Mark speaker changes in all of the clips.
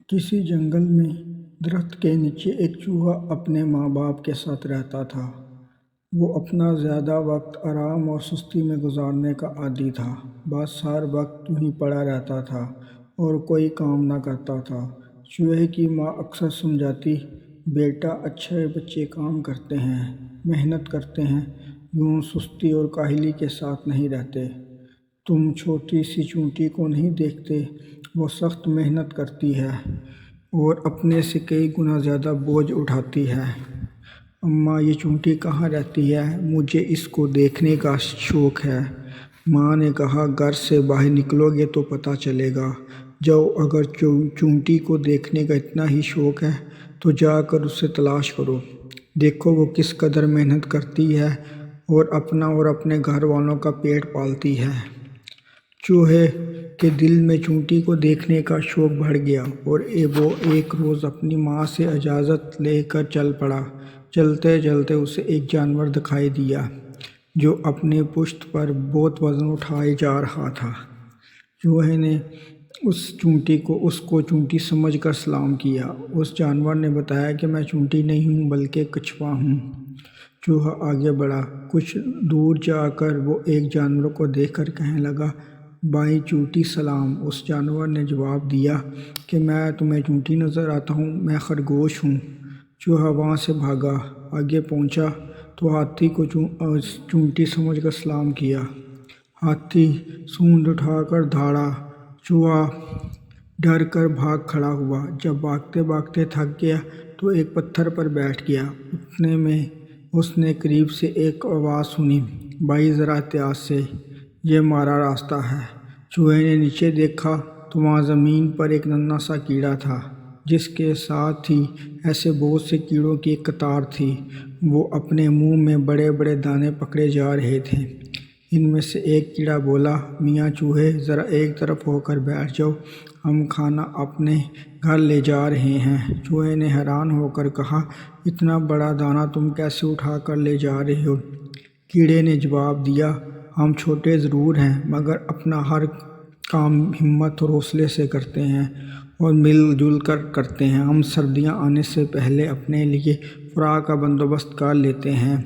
Speaker 1: کسی جنگل میں درخت کے نیچے ایک چوہا اپنے ماں باپ کے ساتھ رہتا تھا۔ وہ اپنا زیادہ وقت آرام اور سستی میں گزارنے کا عادی تھا۔ بس ہر وقت یوں ہی پڑا رہتا تھا اور کوئی کام نہ کرتا تھا۔ چوہے کی ماں اکثر سمجھاتی، بیٹا اچھے بچے کام کرتے ہیں، محنت کرتے ہیں، یوں سستی اور کاہلی کے ساتھ نہیں رہتے۔ تم چھوٹی سی چونٹی کو نہیں دیکھتے، وہ سخت محنت کرتی ہے اور اپنے سے کئی گنا زیادہ بوجھ اٹھاتی ہے۔ اماں، یہ چونٹی کہاں رہتی ہے؟ مجھے اس کو دیکھنے کا شوق ہے۔ ماں نے کہا، گھر سے باہر نکلو گے تو پتہ چلے گا۔ جاؤ، اگر چونٹی کو دیکھنے کا اتنا ہی شوق ہے تو جا کر اسے تلاش کرو۔ دیکھو وہ کس قدر محنت کرتی ہے اور اپنا اور اپنے گھر والوں کا پیٹ پالتی ہے۔ چوہے کے دل میں چونٹی کو دیکھنے کا شوق بڑھ گیا اور وہ ایک روز اپنی ماں سے اجازت لے کر چل پڑا۔ چلتے چلتے اسے ایک جانور دکھائی دیا جو اپنی پشت پر بہت وزن اٹھائے جا رہا تھا۔ چوہے نے اس کو چونٹی سمجھ کر سلام کیا۔ اس جانور نے بتایا کہ میں چونٹی نہیں ہوں بلکہ کچھوا ہوں۔ چوہا آگے بڑھا۔ کچھ دور جا کر وہ ایک جانور کو دیکھ کر کہنے لگا، بھائی چونٹی سلام۔ اس جانور نے جواب دیا کہ میں تمہیں چونٹی نظر آتا ہوں، میں خرگوش ہوں۔ چوہا وہاں سے بھاگا۔ آگے پہنچا تو ہاتھی کو چونٹی سمجھ کر سلام کیا۔ ہاتھی سونڈ اٹھا کر دھاڑا۔ چوہا ڈر کر بھاگ کھڑا ہوا۔ جب بھاگتے بھاگتے تھک گیا تو ایک پتھر پر بیٹھ گیا۔ اتنے میں اس نے قریب سے ایک آواز سنی، بھائی ذرا احتیاط سے، یہ ہمارا راستہ ہے۔ چوہے نے نیچے دیکھا تو وہاں زمین پر ایک ننھا سا کیڑا تھا جس کے ساتھ ہی ایسے بہت سے کیڑوں کی ایک قطار تھی۔ وہ اپنے منہ میں بڑے بڑے دانے پکڑے جا رہے تھے۔ ان میں سے ایک کیڑا بولا، میاں چوہے ذرا ایک طرف ہو کر بیٹھ جاؤ، ہم کھانا اپنے گھر لے جا رہے ہیں۔ چوہے نے حیران ہو کر کہا، اتنا بڑا دانہ تم کیسے اٹھا کر لے جا رہے ہو؟ کیڑے نے جواب دیا، ہم چھوٹے ضرور ہیں مگر اپنا ہر کام ہمت اور حوصلے سے کرتے ہیں اور مل جل کر کرتے ہیں۔ ہم سردیاں آنے سے پہلے اپنے لیے خوراک کا بندوبست کر لیتے ہیں۔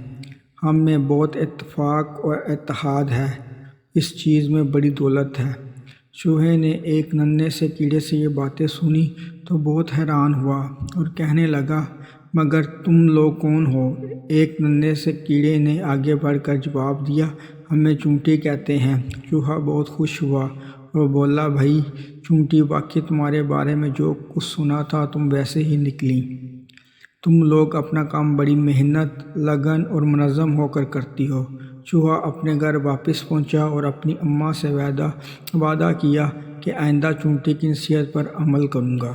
Speaker 1: ہم میں بہت اتفاق اور اتحاد ہے، اس چیز میں بڑی دولت ہے۔ چوہے نے ایک ننھے سے کیڑے سے یہ باتیں سنی تو بہت حیران ہوا اور کہنے لگا، مگر تم لوگ کون ہو؟ ایک ننھے سے کیڑے نے آگے بڑھ کر جواب دیا، ہمیں چونٹی کہتے ہیں۔ چوہا بہت خوش ہوا اور بولا، بھائی چونٹی، واقعی تمہارے بارے میں جو کچھ سنا تھا تم ویسے ہی نکلی۔ تم لوگ اپنا کام بڑی محنت، لگن اور منظم ہو کر کرتی ہو۔ چوہا اپنے گھر واپس پہنچا اور اپنی اماں سے وعدہ کیا کہ آئندہ چونٹی کی نصیحت پر عمل کروں گا۔